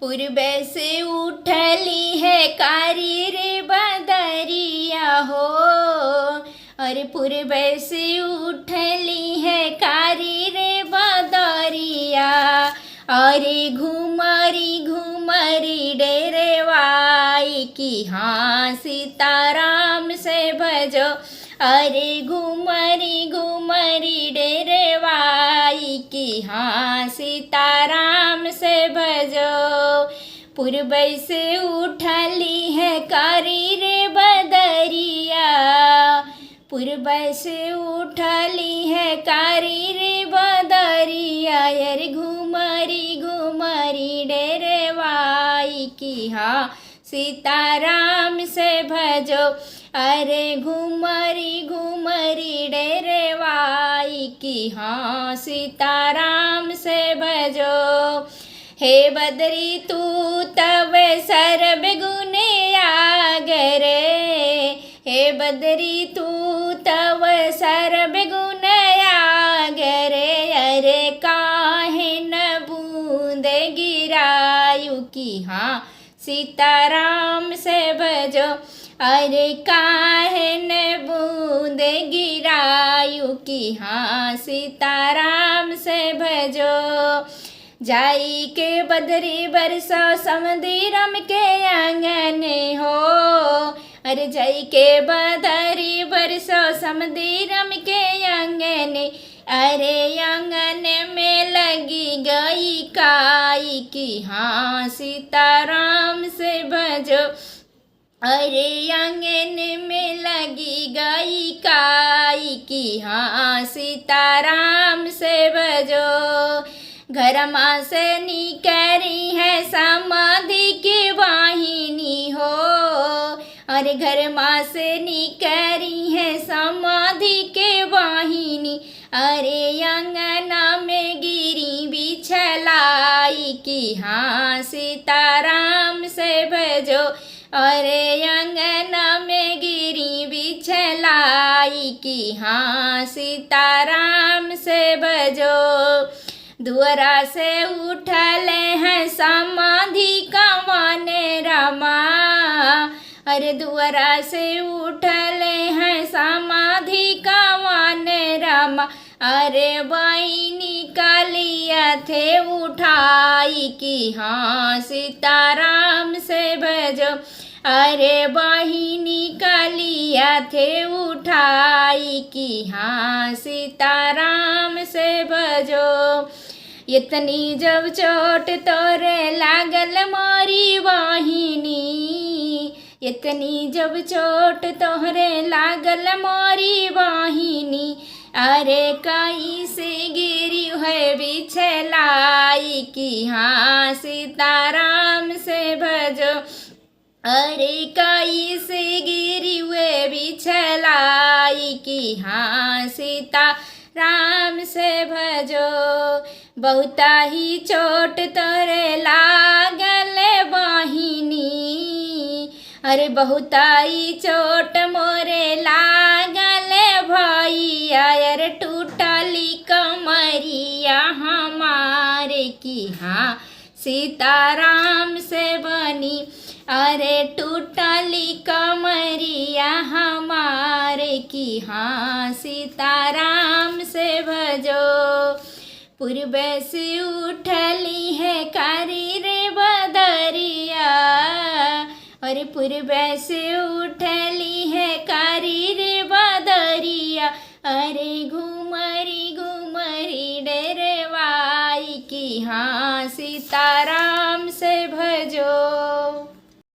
पूर्व से उठली है कारी रे बदरिया हो। अरे पूर्व से उठली है कारी रे बदरिया। अरे घुमरी घुमरी डेरेवाई की हाँ सीताराम से भजो। अरे घुमरी घुमरी डेरेवाई की हाँ सीताराम से भजो। पूर्व से उठली है कारी रे बदरिया। पूर्व से उठली है कारी रे बदरिया। अरे घुमरी घुमरी डेरेवाई की हाँ सीताराम से भजो। अरे घुमरी घुमरी डेरेवाई की हाँ सीताराम से भजो। हे बदरी तू तब सर्व गुने आगरे। हे बदरी तू तब सर्व गुण आगरे। अरे काहे न बूंद गिरायु की हाँ सीताराम से भजो। अरे काहे न बूंद गिरायु की हाँ सीताराम से भजो। जाई के बदरी बरसो समुद्रम के आंगन हो। अरे जाई के बदरी बरसो समुद्रम के आंगन। अरे आंगन में लगी गई काई की हाँ सीताराम से भजो। अरे आंगन में लगी गई काई की हाँ सीताराम से भजो। घर माँ से निकरी है समाधि की वाहिनी हो। अरे घर माँ से निकरी है समाधि के वाहिनी। अरे अंगना में गिरी बिछलाई की हाँ सीताराम से भजो। अरे अंगना में गिरी बिछलाई की हाँ सीताराम से भजो। दुअरा से उठले हैं समाधि कमान रामा। अरे दुअरा से उठले हैं समाधि कमान रामा। अरे बहिनी कालिया थे उठाई की हाँ सीताराम से भजो। अरे बहिनी कालिया थे उठाई की हाँ सीताराम से भजो। इतनी जब चोट तोरे लागल मोरी बहिनी। इतनी जब चोट तोहरे लागल मोरी बहिनी। अरे कहीं से गिरी है बिछलाई की हाँ सीताराम से भजो। अरे कहीं से गिरी हुए बिछलाई की हाँ सीताराम से भजो। बहुता ही चोट तोरे लागल बहिनी। अरे बहुता ही चोट मोरे लागल भैया। अरे टूटली कमरिया हमारे की हाँ सीताराम से बनी। अरे टूटली कमरिया हमारे की हाँ सीताराम से भजो। पूर्व से उठली है कारी रे बदरिया। अरे पूर्व से उठली है कारी रे बदरिया। अरे घुमरी घुमरी डेरेवाई की हाँ सीताराम से भजो।